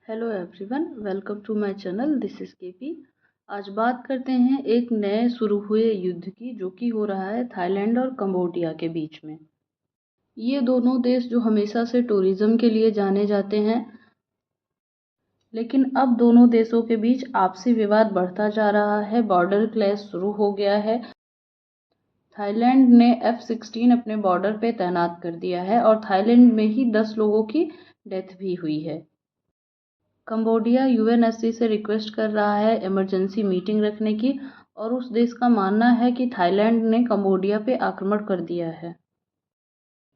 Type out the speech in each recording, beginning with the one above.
Hello everyone, welcome to my channel. This is KP. आज बात करते हैं एक नए शुरू हुए युद्ध की, जो कि हो रहा है थाईलैंड और कंबोडिया के बीच में। ये दोनों देश जो हमेशा से टूरिज़्म के लिए जाने जाते हैं, लेकिन अब दोनों देशों के बीच आपसी विवाद बढ़ता जा रहा है। बॉर्डर क्लैश शुरू हो गया है। थाईलैंड ने F-16 अपने बॉर्डर पे तैनात कर दिया है और थाईलैंड में ही 10 लोगों की डेथ भी हुई है। कंबोडिया यूएनएससी से रिक्वेस्ट कर रहा है इमरजेंसी मीटिंग रखने की, और उस देश का मानना है कि थाईलैंड ने कंबोडिया पे आक्रमण कर दिया है।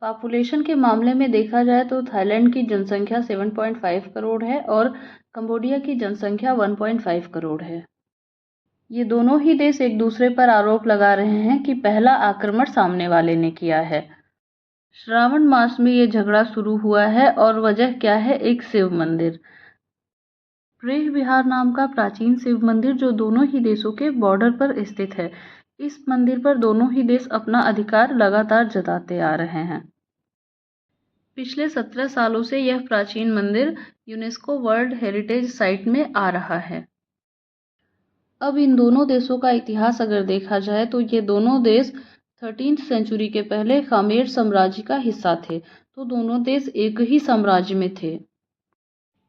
पॉपुलेशन के मामले में देखा जाए तो थाईलैंड की जनसंख्या 7.5 करोड़ है और कंबोडिया की जनसंख्या 1.5 करोड़ है। ये दोनों ही देश एक दूसरे पर आरोप लगा रहे हैं कि पहला आक्रमण सामने वाले ने किया है। श्रावण मास में ये झगड़ा शुरू हुआ है और वजह क्या है? एक शिव मंदिर। प्रेह विहार नाम का प्राचीन शिव मंदिर जो दोनों ही देशों के बॉर्डर पर स्थित है। इस मंदिर पर दोनों ही देश अपना अधिकार लगातार जताते आ रहे हैं। पिछले 17 सालों से यह प्राचीन मंदिर यूनेस्को वर्ल्ड हेरिटेज साइट में आ रहा है। अब इन दोनों देशों का इतिहास अगर देखा जाए तो ये दोनों देश 13th सेंचुरी के पहले खमेर साम्राज्य का हिस्सा थे, तो दोनों देश एक ही साम्राज्य में थे।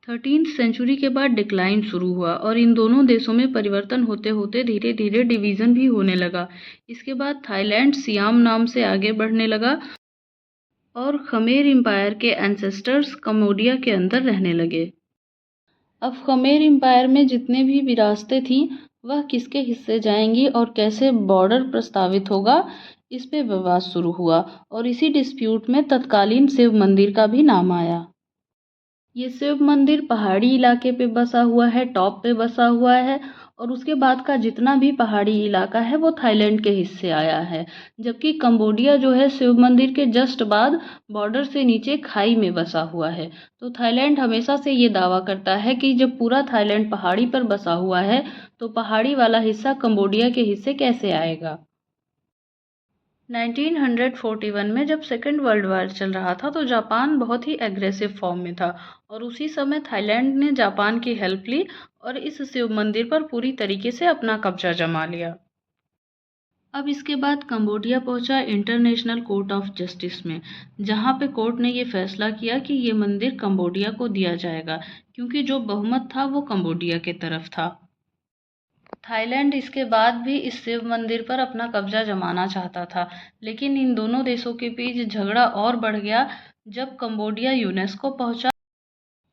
13th सेंचुरी के बाद डिक्लाइन शुरू हुआ और इन दोनों देशों में परिवर्तन होते होते धीरे धीरे डिवीज़न भी होने लगा। इसके बाद थाईलैंड सियाम नाम से आगे बढ़ने लगा और खमेर एम्पायर के एंसेस्टर्स कंबोडिया के अंदर रहने लगे। अब खमेर एम्पायर में जितने भी विरासतें थीं, वह किसके हिस्से जाएंगी और कैसे बॉर्डर प्रस्तावित होगा, इस पे विवाद शुरू हुआ और इसी डिस्प्यूट में तत्कालीन शिव मंदिर का भी नाम आया। ये शिव मंदिर पहाड़ी इलाके पे बसा हुआ है, टॉप पे बसा हुआ है, और उसके बाद का जितना भी पहाड़ी इलाका है वो थाईलैंड के हिस्से आया है। जबकि कंबोडिया जो है शिव मंदिर के जस्ट बाद बॉर्डर से नीचे खाई में बसा हुआ है। तो थाईलैंड हमेशा से ये दावा करता है कि जब पूरा थाईलैंड पहाड़ी पर बसा हुआ है तो पहाड़ी वाला हिस्सा कंबोडिया के हिस्से कैसे आएगा। 1941 में जब सेकेंड वर्ल्ड वॉर चल रहा था तो जापान बहुत ही एग्रेसिव फॉर्म में था और उसी समय थाईलैंड ने जापान की हेल्प ली और इस शिव मंदिर पर पूरी तरीके से अपना कब्जा जमा लिया। अब इसके बाद कंबोडिया पहुंचा इंटरनेशनल कोर्ट ऑफ जस्टिस में, जहां पे कोर्ट ने ये फैसला किया कि ये मंदिर कंबोडिया को दिया जाएगा, क्योंकि जो बहुमत था वो कंबोडिया के तरफ था। थाईलैंड इसके बाद भी इस शिव मंदिर पर अपना कब्जा जमाना चाहता था, लेकिन इन दोनों देशों के बीच झगड़ा और बढ़ गया जब कंबोडिया यूनेस्को पहुंचा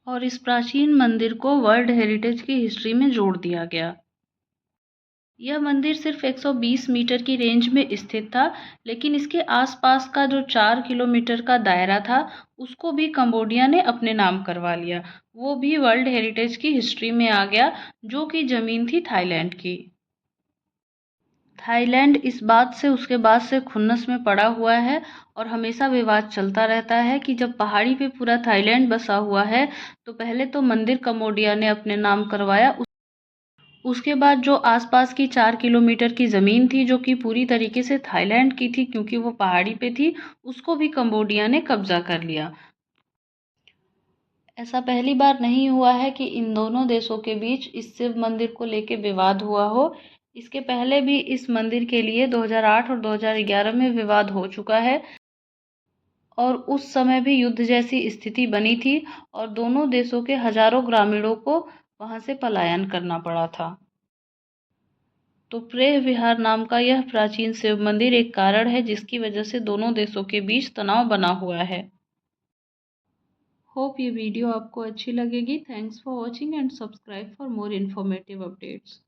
और इस प्राचीन मंदिर को वर्ल्ड हेरिटेज की हिस्ट्री में जोड़ दिया गया। यह मंदिर सिर्फ 120 मीटर की रेंज में स्थित था, लेकिन इसके आसपास का जो 4 किलोमीटर का दायरा था उसको भी कंबोडिया ने अपने नाम करवा लिया। वो भी वर्ल्ड हेरिटेज की हिस्ट्री में आ गया, जो कि ज़मीन थी थाईलैंड की। थाईलैंड इस बात से उसके बाद से खुन्नस में पड़ा हुआ है और हमेशा विवाद चलता रहता है कि जब पहाड़ी पे पूरा थाईलैंड बसा हुआ है तो पहले तो मंदिर कंबोडिया ने अपने नाम करवाया, उसके बाद जो आसपास की 4 किलोमीटर की ज़मीन थी जो कि पूरी तरीके से थाईलैंड की थी क्योंकि वो पहाड़ी पे थी, उसको भी कंबोडिया ने कब्जा कर लिया। ऐसा पहली बार नहीं हुआ है कि इन दोनों देशों के बीच इस शिव मंदिर को लेके विवाद हुआ हो। इसके पहले भी इस मंदिर के लिए 2008 और 2011 में विवाद हो चुका है और उस समय भी युद्ध जैसी स्थिति बनी थी और दोनों देशों के हजारों ग्रामीणों को वहां से पलायन करना पड़ा था। तो प्रेह विहार नाम का यह प्राचीन शिव मंदिर एक कारण है जिसकी वजह से दोनों देशों के बीच तनाव बना हुआ है। होप ये वीडियो आपको अच्छी लगेगी। Thanks for watching and subscribe for more informative updates.